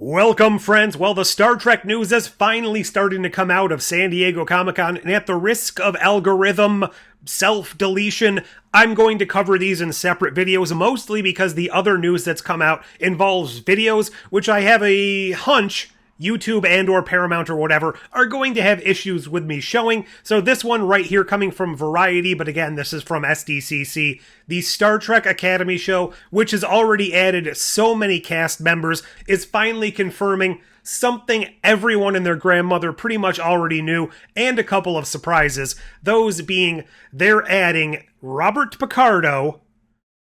Welcome, friends. Well, the Star Trek news is finally starting to come out of San Diego Comic-Con, and at the risk of algorithm self-deletion, I'm going to cover these in separate videos, mostly because the other news that's come out involves videos, which I have a hunch YouTube and or Paramount or whatever are going to have issues with me showing. So this one right here coming from Variety, but again, this is from SDCC, the Star Trek Academy show, which has already added so many cast members, is finally confirming something everyone and their grandmother pretty much already knew, and a couple of surprises. Those being, they're adding Robert Picardo,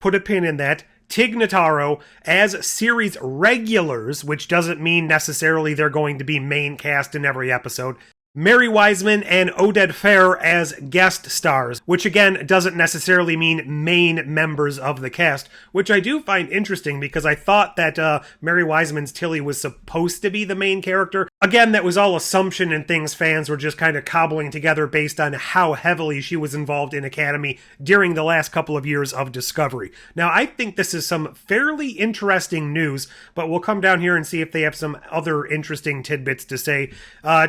put a pin in that, Tig Notaro as series regulars, which doesn't mean necessarily they're going to be main cast in every episode. Mary Wiseman and Oded Fehr as guest stars, which again doesn't necessarily mean main members of the cast, which I do find interesting because I thought that Mary Wiseman's Tilly was supposed to be the main character. Again, that was all assumption and things fans were just kind of cobbling together based on how heavily she was involved in Academy during the last couple of years of Discovery. Now, I think this is some fairly interesting news, but we'll come down here and see if they have some other interesting tidbits to say.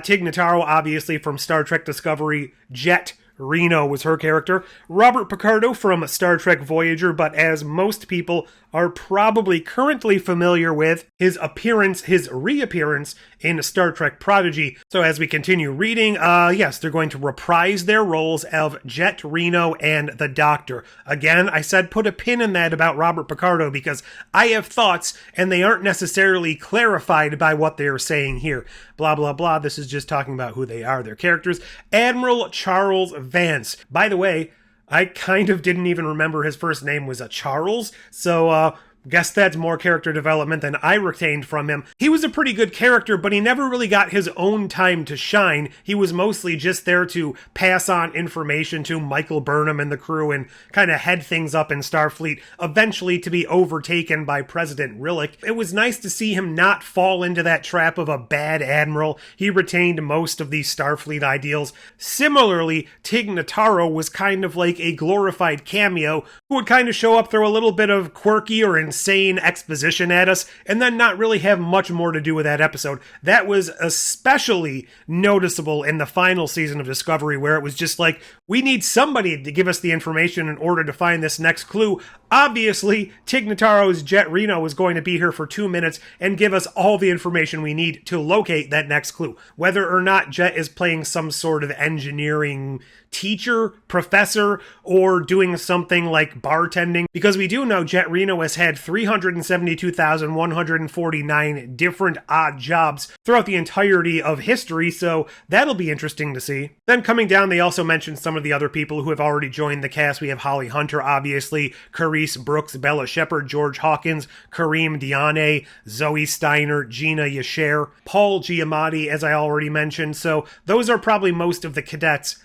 Tig Notaro, obviously from Star Trek Discovery, Jet Reno was her character. Robert Picardo from Star Trek Voyager, but as most people are probably currently familiar with, his reappearance in Star Trek Prodigy. So as we continue reading, yes, they're going to reprise their roles of Jet Reno and the Doctor. Again, I said put a pin in that about Robert Picardo because I have thoughts and they aren't necessarily clarified by what they're saying here. Blah, blah, blah. This is just talking about who they are, their characters. Admiral Charles Vance. By the way, I kind of didn't even remember his first name was a Charles, so guess that's more character development than I retained from him. He was a pretty good character, but he never really got his own time to shine. He was mostly just there to pass on information to Michael Burnham and the crew and kind of head things up in Starfleet, eventually to be overtaken by President Rillick. It was nice to see him not fall into that trap of a bad admiral. He retained most of these Starfleet ideals. Similarly, Tig Notaro was kind of like a glorified cameo who would kind of show up, throw a little bit of quirky or insane exposition at us, and then not really have much more to do with that episode. That was especially noticeable in the final season of Discovery, where it was just like, we need somebody to give us the information in order to find this next clue. Obviously, Tig Notaro's Jet Reno is going to be here for 2 minutes and give us all the information we need to locate that next clue. Whether or not Jet is playing some sort of engineering teacher, professor, or doing something like bartending, because we do know Jet Reno has had 372,149 different odd jobs throughout the entirety of history, so that'll be interesting to see. Then coming down, they also mentioned some of the other people who have already joined the cast. We have Holly Hunter, obviously, Carice Brooks, Bella Shepard, George Hawkins, Kareem Diane, Zoe Steiner, Gina Yasher, Paul Giamatti, as I already mentioned, so those are probably most of the cadets.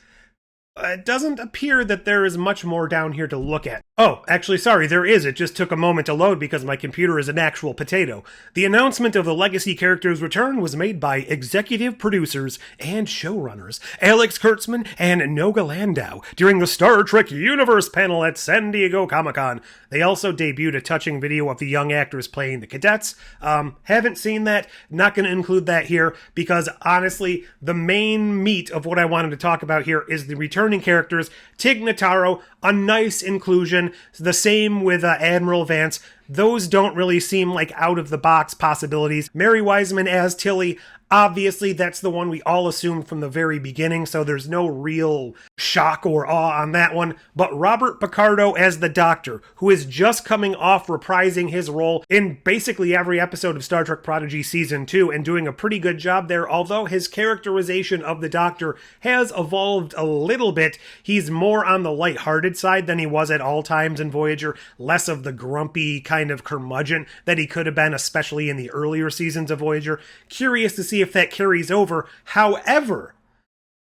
It doesn't appear that there is much more down here to look at. Oh, actually, sorry, there is. It just took a moment to load because my computer is an actual potato. The announcement of the Legacy characters' return was made by executive producers and showrunners Alex Kurtzman and Noga Landau during the Star Trek Universe panel at San Diego Comic-Con. They also debuted a touching video of the young actors playing the cadets. Haven't seen that. Not going to include that here because, honestly, the main meat of what I wanted to talk about here is the returning characters. Tig Notaro, a nice inclusion. The same with Admiral Vance. Those don't really seem like out-of-the-box possibilities. Mary Wiseman as Tilly, obviously that's the one we all assumed from the very beginning, so there's no real shock or awe on that one. But Robert Picardo as the Doctor, who is just coming off reprising his role in basically every episode of Star Trek Prodigy Season 2 and doing a pretty good job there, although his characterization of the Doctor has evolved a little bit. He's more on the lighthearted side than he was at all times in Voyager, less of the grumpy kind of curmudgeon that he could have been, especially in the earlier seasons of Voyager. Curious to see if that carries over. However,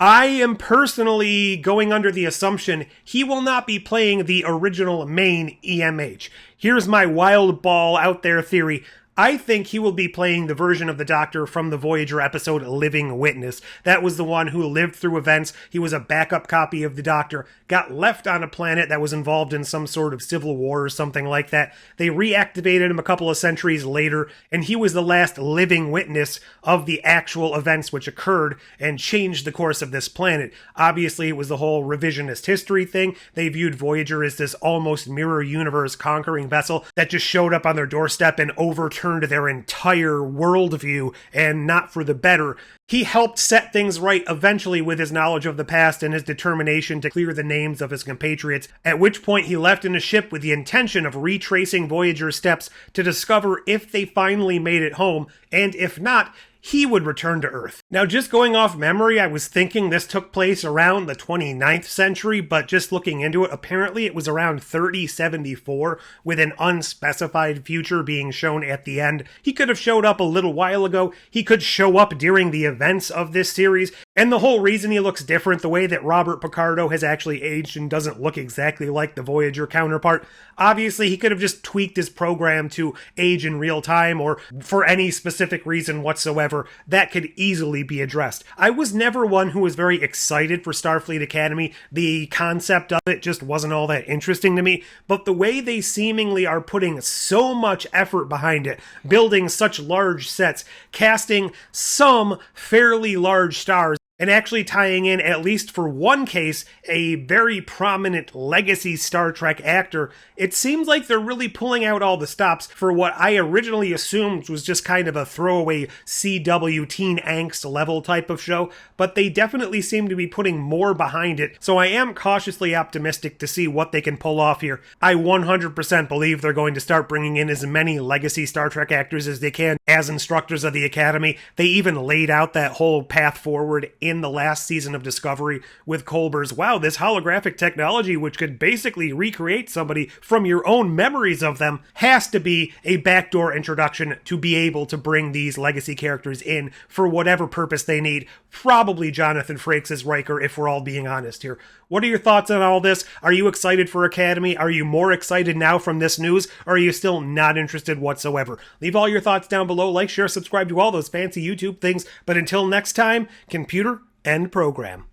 I am personally going under the assumption he will not be playing the original main EMH. Here's my wild ball out there theory. I think he will be playing the version of the Doctor from the Voyager episode Living Witness. That was the one who lived through events. He was a backup copy of the Doctor, got left on a planet that was involved in some sort of civil war or something like that. They reactivated him a couple of centuries later, and he was the last living witness of the actual events which occurred and changed the course of this planet. Obviously, it was the whole revisionist history thing. They viewed Voyager as this almost mirror universe conquering vessel that just showed up on their doorstep and overturned their entire worldview, and not for the better. He helped set things right eventually with his knowledge of the past and his determination to clear the names of his compatriots, at which point he left in a ship with the intention of retracing Voyager's steps to discover if they finally made it home, and if not, he would return to Earth. Now, just going off memory, I was thinking this took place around the 29th century, but just looking into it, apparently it was around 3074, with an unspecified future being shown at the end. He could have showed up a little while ago. He could show up during the events of this series. And the whole reason he looks different, the way that Robert Picardo has actually aged and doesn't look exactly like the Voyager counterpart, obviously he could have just tweaked his program to age in real time, or for any specific reason whatsoever, that could easily be addressed. I was never one who was very excited for Starfleet Academy. The concept of it just wasn't all that interesting to me, but the way they seemingly are putting so much effort behind it, building such large sets, casting some fairly large stars, and actually tying in, at least for one case, a very prominent legacy Star Trek actor, it seems like they're really pulling out all the stops for what I originally assumed was just kind of a throwaway CW teen angst level type of show, but they definitely seem to be putting more behind it, so I am cautiously optimistic to see what they can pull off here. I 100% believe they're going to start bringing in as many legacy Star Trek actors as they can as instructors of the Academy. They even laid out that whole path forward in the last season of Discovery with Culber's, wow, this holographic technology which could basically recreate somebody from your own memories of them has to be a backdoor introduction to be able to bring these legacy characters in for whatever purpose they need. Probably Jonathan Frakes as Riker, if we're all being honest here. What are your thoughts on all this? Are you excited for Academy? Are you more excited now from this news? Or are you still not interested whatsoever? Leave all your thoughts down below. Like, share, subscribe to all those fancy YouTube things. But until next time, computer, end program.